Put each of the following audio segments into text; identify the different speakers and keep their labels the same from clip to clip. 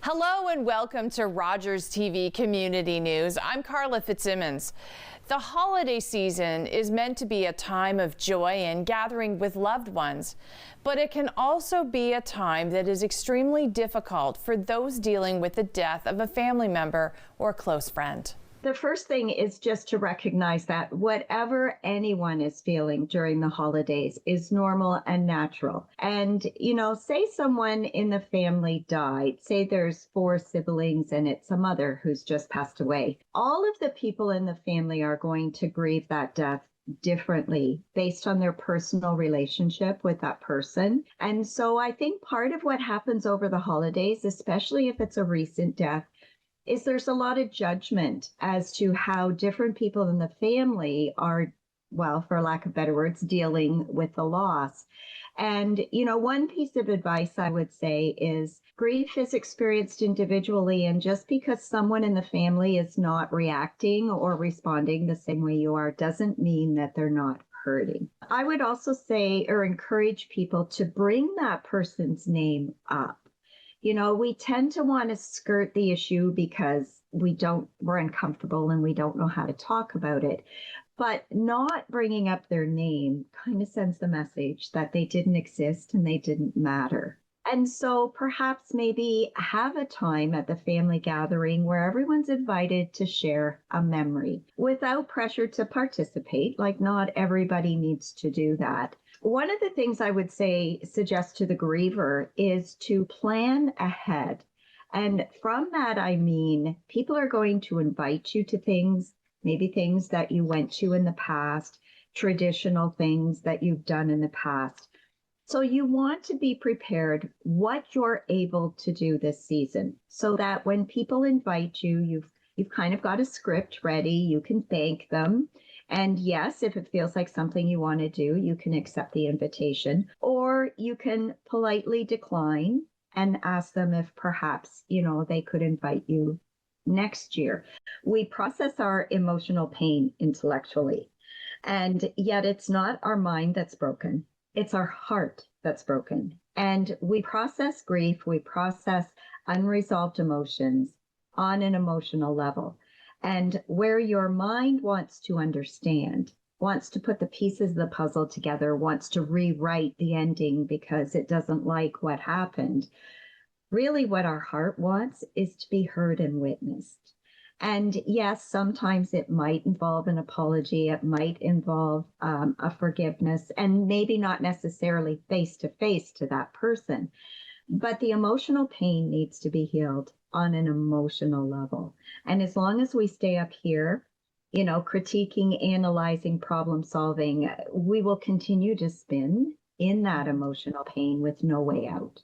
Speaker 1: Hello and welcome to Rogers TV Community News. I'm Carla Fitzsimmons. The holiday season is meant to be a time of joy and gathering with loved ones, but it can also be a time that is extremely difficult for those dealing with the death of a family member or close friend.
Speaker 2: The first thing is just to recognize that whatever anyone is feeling during the holidays is normal and natural. And, say someone in the family died, say there's 4 siblings and it's a mother who's just passed away. All of the people in the family are going to grieve that death differently based on their personal relationship with that person. And so I think part of what happens over the holidays, especially if it's a recent death, is there's a lot of judgment as to how different people in the family are, well, for lack of better words, dealing with the loss. And, one piece of advice I would say is grief is experienced individually, and just because someone in the family is not reacting or responding the same way you are doesn't mean that they're not hurting. I would also say or encourage people to bring that person's name up. We tend to want to skirt the issue because we're uncomfortable and we don't know how to talk about it. But not bringing up their name kind of sends the message that they didn't exist and they didn't matter. And so perhaps maybe have a time at the family gathering where everyone's invited to share a memory without pressure to participate. Like, not everybody needs to do that. One of the things I would suggest to the griever is to plan ahead. And from that, I mean, people are going to invite you to things, maybe things that you went to in the past, traditional things that you've done in the past. So you want to be prepared what you're able to do this season so that when people invite you, you've kind of got a script ready, you can thank them. And yes, if it feels like something you want to do, you can accept the invitation, or you can politely decline and ask them if perhaps, they could invite you next year. We process our emotional pain intellectually, and yet it's not our mind that's broken. It's our heart that's broken. And we process grief, we process unresolved emotions on an emotional level. And where your mind wants to understand, wants to put the pieces of the puzzle together, wants to rewrite the ending because it doesn't like what happened, really what our heart wants is to be heard and witnessed. And yes, sometimes it might involve an apology, it might involve a forgiveness, and maybe not necessarily face-to-face to that person. But the emotional pain needs to be healed on an emotional level. And as long as we stay up here, critiquing, analyzing, problem solving, we will continue to spin in that emotional pain with no way out.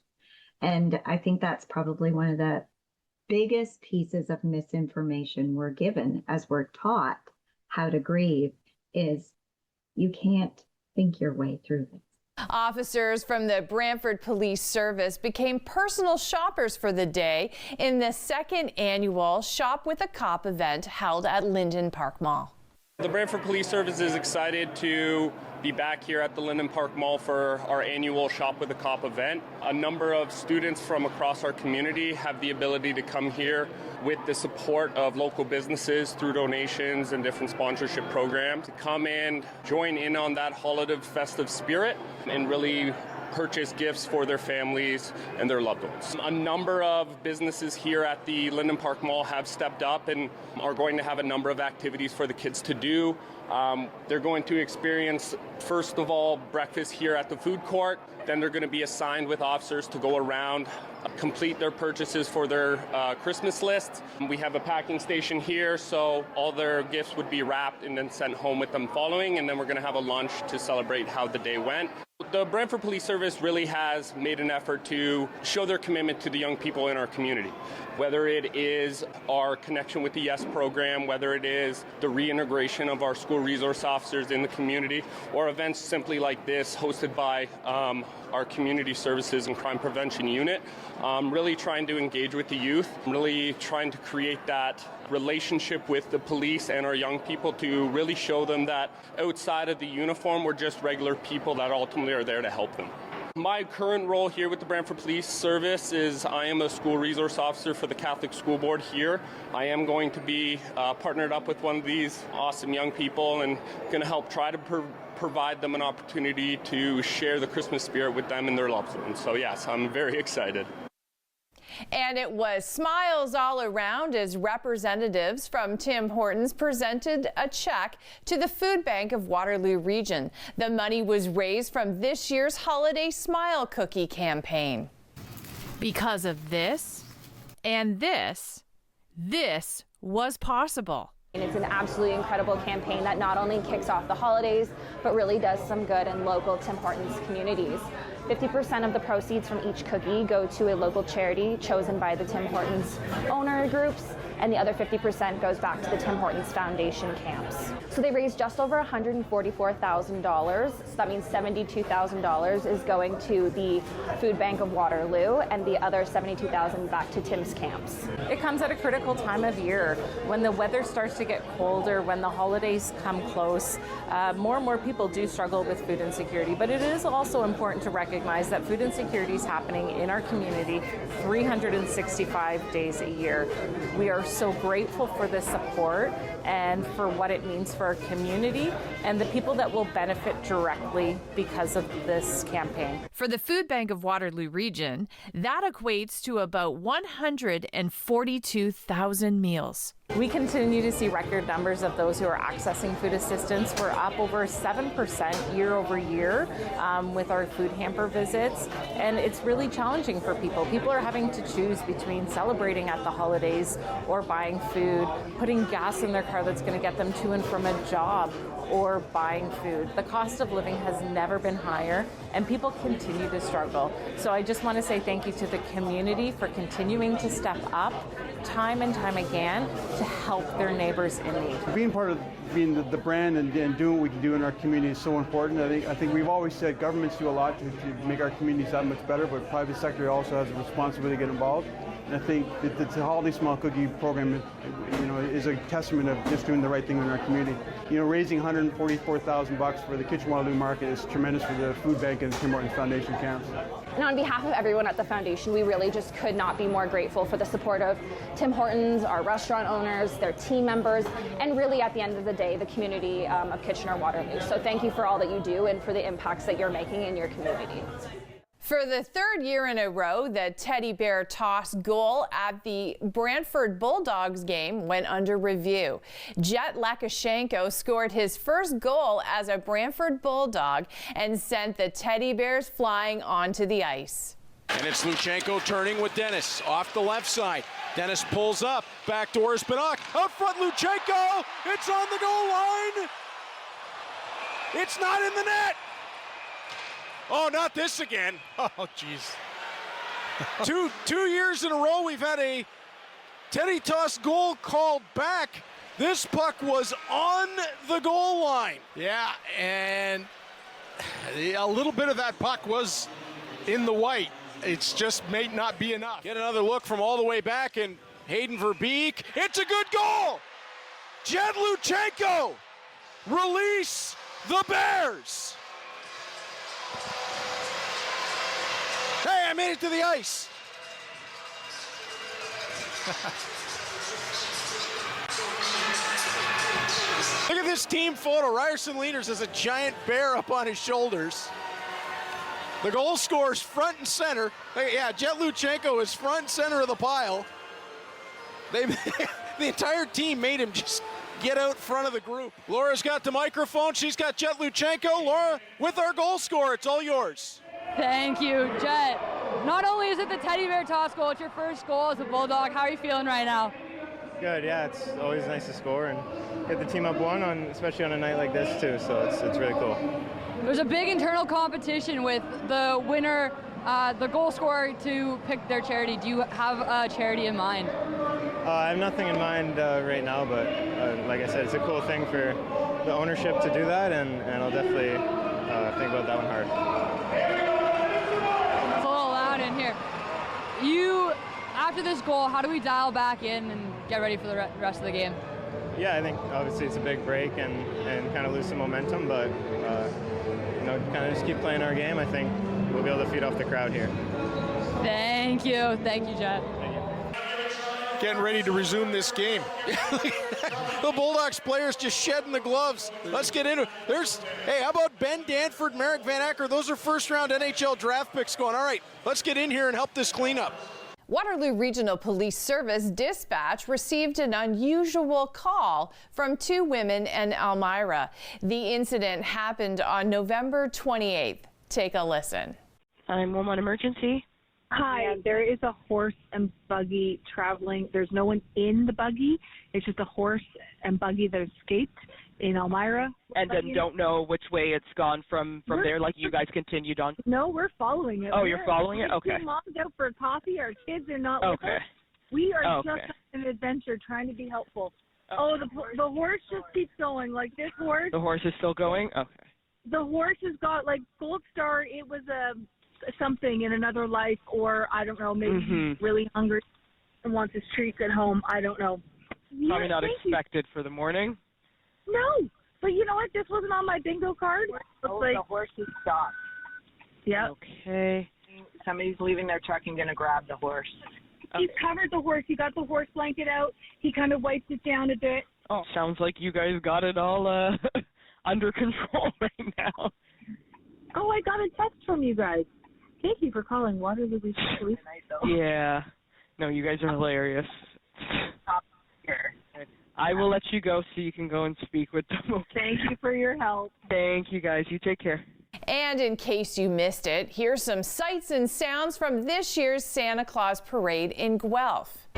Speaker 2: And I think that's probably one of the biggest pieces of misinformation we're given as we're taught how to grieve is you can't think your way through this.
Speaker 1: Officers from the Brantford Police Service became personal shoppers for the day in the second annual Shop with a Cop event held at Linden Park Mall.
Speaker 3: The Brantford Police Service is excited to be back here at the Linden Park Mall for our annual Shop with a Cop event. A number of students from across our community have the ability to come here with the support of local businesses through donations and different sponsorship programs to come and join in on that holiday festive spirit and really purchase gifts for their families and their loved ones. A number of businesses here at the Linden Park Mall have stepped up and are going to have a number of activities for the kids to do. They're going to experience, first of all, breakfast here at the food court. Then they're going to be assigned with officers to go around, complete their purchases for their Christmas list. We have a packing station here, so all their gifts would be wrapped and then sent home with them following, and then we're going to have a lunch to celebrate how the day went. The Brantford Police Service really has made an effort to show their commitment to the young people in our community, whether it is our connection with the YES program, whether it is the reintegration of our school resource officers in the community, or events simply like this hosted by our Community Services and Crime Prevention Unit, really trying to engage with the youth, really trying to create that relationship with the police and our young people to really show them that outside of the uniform, we're just regular people that ultimately are there to help them. My current role here with the Brantford Police Service is I am a school resource officer for the Catholic School Board here. I am going to be partnered up with one of these awesome young people and going to help try to provide them an opportunity to share the Christmas spirit with them and their loved ones. So yes, I'm very excited.
Speaker 1: And it was smiles all around as representatives from Tim Hortons presented a check to the Food Bank of Waterloo Region. The money was raised from this year's Holiday Smile Cookie campaign. Because of this and this was possible.
Speaker 4: And it's an absolutely incredible campaign that not only kicks off the holidays, but really does some good in local Tim Hortons communities. 50% of the proceeds from each cookie go to a local charity chosen by the Tim Hortons owner groups, and the other 50% goes back to the Tim Hortons Foundation camps. So they raised just over $144,000. So that means $72,000 is going to the Food Bank of Waterloo, and the other $72,000 back to Tim's camps.
Speaker 5: It comes at a critical time of year when the weather starts to get colder, when the holidays come close. More and more people do struggle with food insecurity, but it is also important to recognize that food insecurity is happening in our community 365 days a year. We are so grateful for the support and for what it means for our community and the people that will benefit directly because of this campaign.
Speaker 1: For the Food Bank of Waterloo Region, that equates to about 142,000 meals.
Speaker 5: We continue to see record numbers of those who are accessing food assistance. We're up over 7% year over year with our food hamper visits, and it's really challenging for people. People are having to choose between celebrating at the holidays or buying food, putting gas in their car that's going to get them to and from a job, or buying food. The cost of living has never been higher, and people continue to struggle. So I just want to say thank you to the community for continuing to step up time and time again to help their neighbors in need.
Speaker 6: Being part of being the brand and doing what we can do in our community is so important. I think we've always said governments do a lot to make our communities that much better, but private sector also has a responsibility to get involved. And I think that the Holiday Smile Cookie program, is a testament of just doing the right thing in our community. Raising $144,000 for the Kitchen Waterloo Market is tremendous for the Food Bank and the Tim Hortons Foundation camps.
Speaker 4: And on behalf of everyone at the foundation, we really just could not be more grateful for the support of Tim Hortons, our restaurant owners, their team members, and really at the end of the day, the community of Kitchener-Waterloo. So thank you for all that you do and for the impacts that you're making in your community.
Speaker 1: For the third year in a row, the teddy bear toss goal at the Brantford Bulldogs game went under review. Jet Lukashenko scored his first goal as a Brantford Bulldog and sent the teddy bears flying onto the ice.
Speaker 7: And it's Luchenko turning with Dennis off the left side. Dennis pulls up, back door is Banach, out front Luchenko, it's on the goal line. It's not in the net. Oh, not this again. Oh, jeez. Two years in a row we've had a teddy toss goal called back. This puck was on the goal line. Yeah, and a little bit of that puck was in the white. It's just may not be enough. Get another look from all the way back, and Hayden Verbeek. It's a good goal. Jed Luchenko release the Bears. Hey, I made it to the ice. Look at this team photo. Ryerson Leaders has a giant bear up on his shoulders. The goal scorer's front and center. Yeah, Jet Luchenko is front and center of the pile. The entire team made him just get out front of the group. Laura's got the microphone. She's got Jet Luchenko. Laura, with our goal scorer, it's all yours.
Speaker 8: Thank you, Jet. Not only is it the teddy bear toss goal, it's your first goal as a Bulldog. How are you feeling right now?
Speaker 9: Good, yeah. It's always nice to score and get the team up one, especially on a night like this too. So it's really cool.
Speaker 8: There's a big internal competition with the winner, the goal scorer, to pick their charity. Do you have a charity in mind?
Speaker 9: I have nothing in mind right now, but like I said, it's a cool thing for the ownership to do that, and I'll definitely think about that one hard.
Speaker 8: It's a little loud in here. After this goal, how do we dial back in and get ready for the rest of the game?
Speaker 9: Yeah, I think obviously it's a big break and kind of lose some momentum, but kind of just keep playing our game. I think we'll be able to feed off the crowd here.
Speaker 8: Thank you, Jet.
Speaker 7: Getting ready to resume this game. The Bulldogs players just shedding the gloves. Let's get into it. Hey, how about Ben Danford, Marek Van Acker? Those are first-round NHL draft picks going. All right, let's get in here and help this cleanup.
Speaker 1: Waterloo Regional Police Service dispatch received an unusual call from 2 women in Elmira. The incident happened on November 28th. Take a listen.
Speaker 10: 911 emergency.
Speaker 11: Hi, there is a horse and buggy traveling. There's no one in the buggy. It's just a horse and buggy that escaped in Elmira.
Speaker 10: And then don't know which way it's gone from there, like you guys continued on?
Speaker 11: No, we're following it.
Speaker 10: Oh, you're following it? Okay.
Speaker 11: Mom's out for coffee. Our kids are not with us. We are just on an adventure trying to be helpful. Oh, the horse just keeps going. Like this horse.
Speaker 10: The horse is still going? Okay.
Speaker 11: The horse has got, like, Gold Star. It was something in another life, or I don't know, maybe he's really hungry and wants his treats at home. I don't know.
Speaker 10: Probably not expected for the morning.
Speaker 11: No, but you know what? This wasn't on my bingo card.
Speaker 12: Oh, the horse is stopped.
Speaker 11: Yeah.
Speaker 10: Okay.
Speaker 12: Somebody's leaving their truck and going to grab the horse.
Speaker 11: He's covered the horse. He got the horse blanket out. He kind of wiped it down a bit.
Speaker 10: Oh, sounds like you guys got it all under control right now.
Speaker 11: Oh, I got a text from you guys. Thank you for calling Waterloo Regional Police.
Speaker 10: Yeah. No, you guys are hilarious. I will let you go so you can go and speak with them. Okay?
Speaker 11: Thank you for your help.
Speaker 10: Thank you, guys. You take care.
Speaker 1: And in case you missed it, here's some sights and sounds from this year's Santa Claus Parade in Guelph.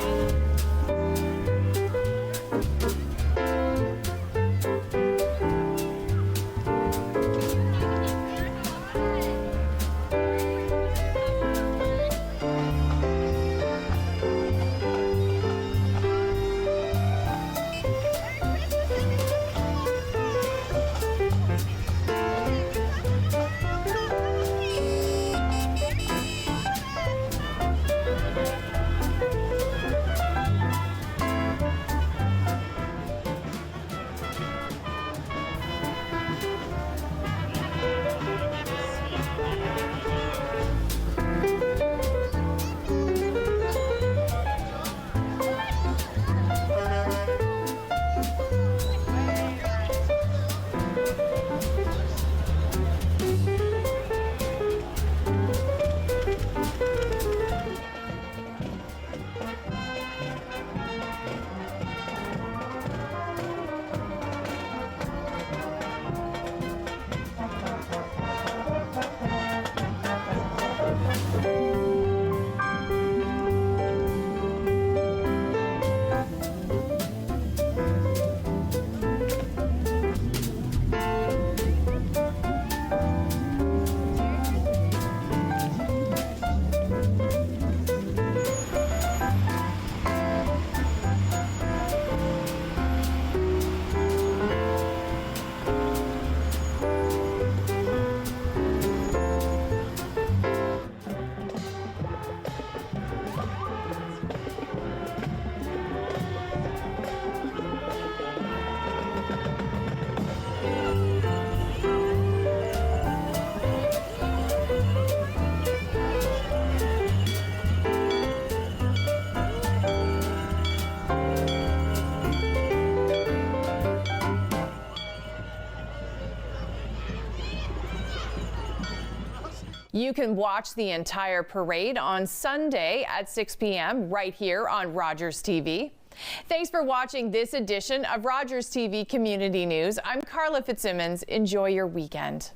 Speaker 1: You can watch the entire parade on Sunday at 6 p.m. right here on Rogers TV. Thanks for watching this edition of Rogers TV Community News. I'm Carla Fitzsimmons. Enjoy your weekend.